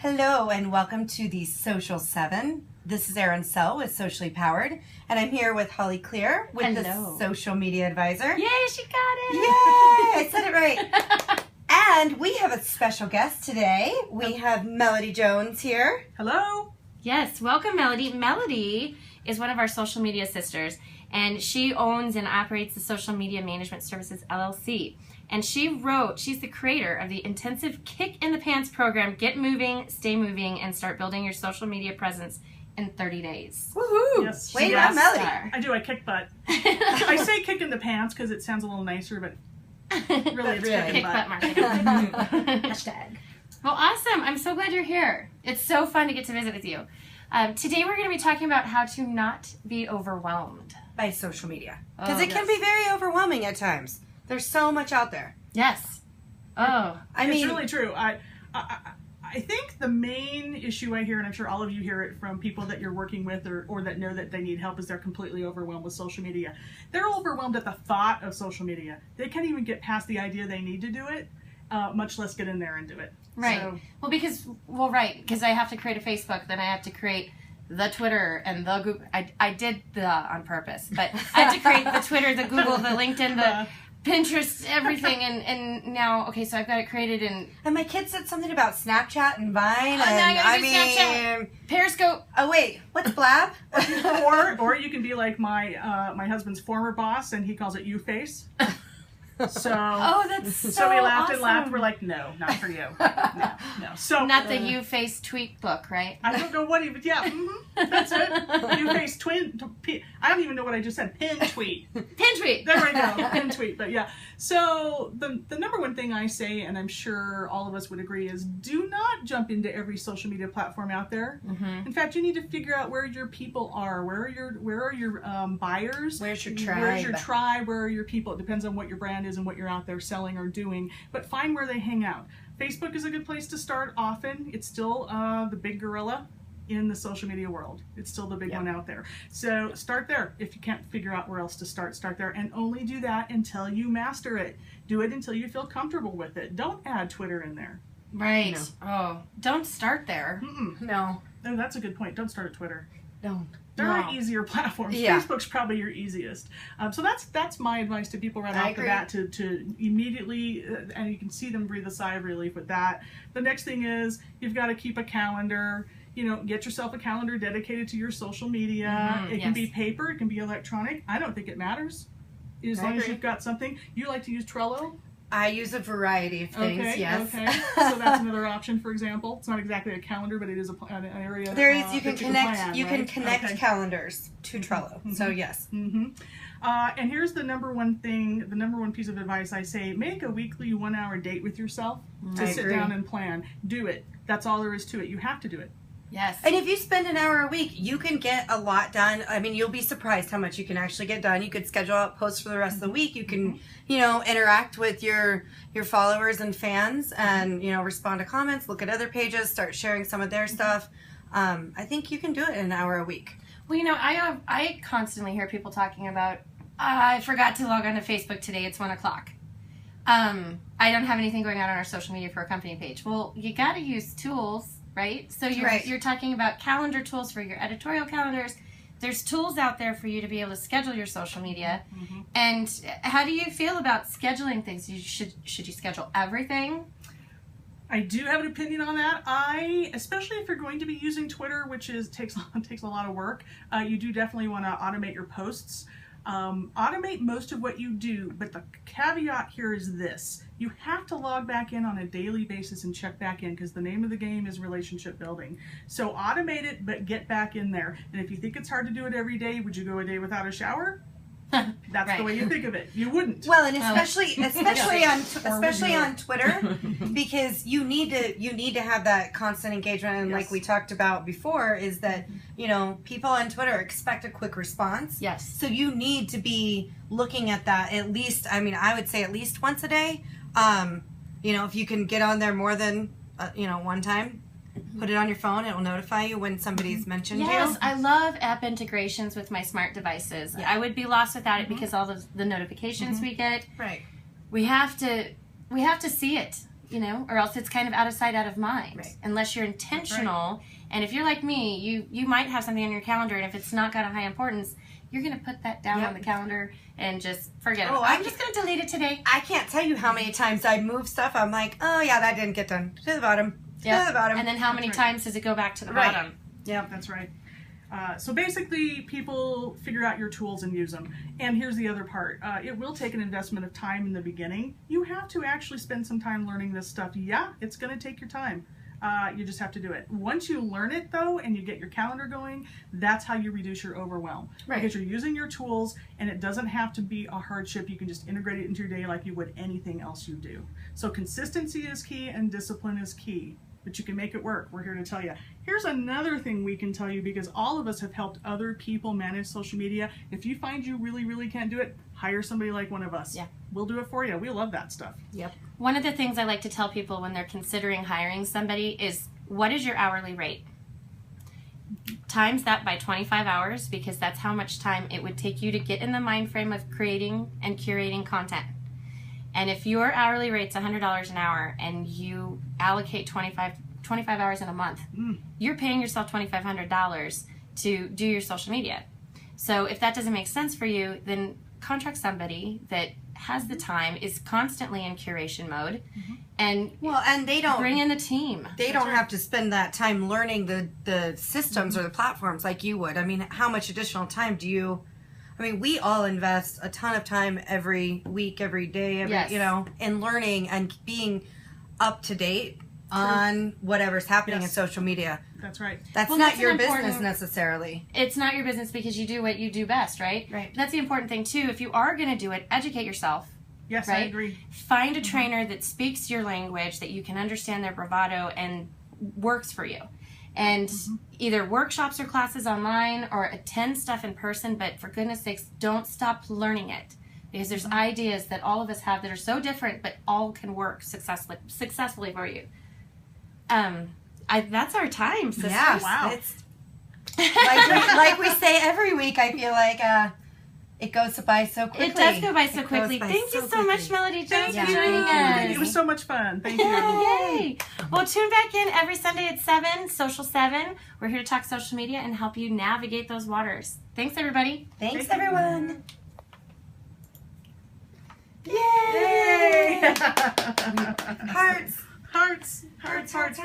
Hello and welcome to the Social 7. This is Erin Sell with Socially Powered, and I'm here with Holly Clear with the Social Media Advisor. Yay, she got it! Yay! I said it right. And we have a special guest today. We have Melody Jones here. Hello. Yes, welcome Melody. Melody is one of our social media sisters, and she owns and operates the Social Media Management Services LLC. And she's the creator of the intensive Kick in the Pants program, Get Moving, Stay Moving, and Start Building Your Social Media Presence in 30 days. Woohoo! Yes. Wait, I'm Melody. I do, I kick butt. I say kick in the pants because it sounds a little nicer, but really it's Kick butt marketing. Hashtag. Well, awesome. I'm so glad you're here. It's so fun to get to visit with you. Today we're going to be talking about how to not be overwhelmed By social media. Because it can be very overwhelming at times. There's so much out there. Yes. Oh. It's really true. I think the main issue I hear, and I'm sure all of you hear it from people that you're working with or that know that they need help, is they're completely overwhelmed with social media. They're overwhelmed at the thought of social media. They can't even get past the idea they need to do it, much less get in there and do it. Right. So, Because I have to create a Facebook, then I have to create the Twitter and the Google. I did the on purpose, but I had to create the Twitter, the Google, the LinkedIn, the Pinterest, everything, and now, okay, so I've got it created and my kid said something about Snapchat and Vine, now I gotta do Snapchat. Periscope. Oh wait, what's Blab? or you can be like my husband's former boss, and he calls it YouFace. So So we laughed awesome. and laughed. We're like, no, not for you. No. So not the YouFace tweet book, right? I don't know what even. Yeah, that's it. YouFace twin. I don't even know what I just said. Pin tweet. Pin tweet. There we go. Pin tweet. But yeah. So the number one thing I say, and I'm sure all of us would agree, is do not jump into every social media platform out there. Mm-hmm. In fact, you need to figure out where your people are. Where are your buyers? Where's your tribe? Where's your tribe? Where are your people? It depends on what your brand is and what you're out there selling or doing. But find where they hang out. Facebook is a good place to start often. It's still the big gorilla in the social media world. It's still the big one out there. So start there. If you can't figure out where else to start there. And only do that until you master it. Do it until you feel comfortable with it. Don't add Twitter in there. Right. No. Oh, don't start there. No. No, that's a good point. Don't start at Twitter. Don't. There are easier platforms. Yeah. Facebook's probably your easiest. So that's my advice to people right off the bat, to immediately, and you can see them breathe a sigh of relief with that. The next thing is you've got to keep a calendar. Get yourself a calendar dedicated to your social media. It can be paper, it can be electronic. I don't think it matters. As long as you've got something. You like to use Trello? I use a variety of things, yes. Okay. So that's another option, for example. It's not exactly a calendar, but it is an area. There is, you can connect. connect calendars to Trello. Mm-hmm. So yes. Mm-hmm. And here's the number one piece of advice I say: make a weekly 1-hour date with yourself to sit down and plan. Do it. That's all there is to it. You have to do it. Yes. And if you spend an hour a week, you can get a lot done. I mean, you'll be surprised how much you can actually get done. You could schedule out posts for the rest of the week. You can, interact with your followers and fans and, respond to comments, look at other pages, start sharing some of their stuff. I think you can do it in an hour a week. Well, I constantly hear people talking about, I forgot to log on to Facebook today. It's 1 o'clock. I don't have anything going on our social media for a company page. Well, you got to use tools. Right? So you're talking about calendar tools for your editorial calendars. There's tools out there for you to be able to schedule your social media. Mm-hmm. And how do you feel about scheduling things? Should you schedule everything? I do have an opinion on that. Especially if you're going to be using Twitter, which takes a lot of work, you do definitely want to automate your posts. Automate most of what you do, but the caveat here is this: you have to log back in on a daily basis and check back in, because the name of the game is relationship building. So automate it, but get back in there. And if you think it's hard to do it every day, would you go a day without a shower? That's the way you think of it. You wouldn't. Well, and especially on Twitter, because you need to have that constant engagement. And like we talked about before, is that people on Twitter expect a quick response. Yes. So you need to be looking at that at least. I mean, I would say at least once a day. If you can get on there more than one time. Put it on your phone. It will notify you when somebody's mentioned you. Yes, I love app integrations with my smart devices. Yeah. I would be lost without it because all of the notifications we get. Right. We have to see it. you know, or else it's kind of out of sight, out of mind. Right. Unless you're intentional. And if you're like me, you might have something on your calendar, and if it's not got a high importance, you're going to put that down on the calendar and just forget it. I'm just going to delete it today. I can't tell you how many times I move stuff. I'm like, oh yeah, that didn't get done. To the bottom. To the bottom. And then how many times does it go back to the bottom? Yeah, that's right. So basically, people figure out your tools and use them. And here's the other part. It will take an investment of time in the beginning. You have to actually spend some time learning this stuff. Yeah, it's going to take your time. You just have to do it. Once you learn it, though, and you get your calendar going, that's how you reduce your overwhelm. Right. Because you're using your tools, and it doesn't have to be a hardship. You can just integrate it into your day like you would anything else you do. So consistency is key, and discipline is key. But you can make it work. We're here to tell you. Here's another thing we can tell you, because all of us have helped other people manage social media. If you find you really, really can't do it, hire somebody like one of us. Yeah. We'll do it for you. We love that stuff. Yep. One of the things I like to tell people when they're considering hiring somebody is, what is your hourly rate? Times that by 25 hours, because that's how much time it would take you to get in the mind frame of creating and curating content. And if your hourly rate's $100 an hour and you allocate 25 hours in a month, you're paying yourself $2,500 to do your social media. So if that doesn't make sense for you, then contract somebody that has the time, is constantly in curation mode, and they don't bring in the team. They don't have to spend that time learning the systems or the platforms like you would. I mean, how much additional time do you? I mean, we all invest a ton of time every week, every day, in learning and being up to date on whatever's happening in social media. That's right. That's not your business necessarily. It's not your business because you do what you do best, right? Right. But that's the important thing too. If you are going to do it, educate yourself. Yes, right? I agree. Find a trainer that speaks your language, that you can understand their bravado and works for you. And either workshops or classes online, or attend stuff in person, but for goodness sakes, don't stop learning it. Because there's ideas that all of us have that are so different, but all can work successfully for you. That's our time, sisters. Yeah, wow. It's like we say every week. I feel like it goes by so quickly. It does go by so quickly. Thank you so much, Melody Jones, for joining us. It was so much fun. Thank you. Yay! Well, tune back in every Sunday at 7, Social 7. We're here to talk social media and help you navigate those waters. Thanks, everybody. Thanks, everyone. Yay! Hearts. Hearts. Hearts. Hearts.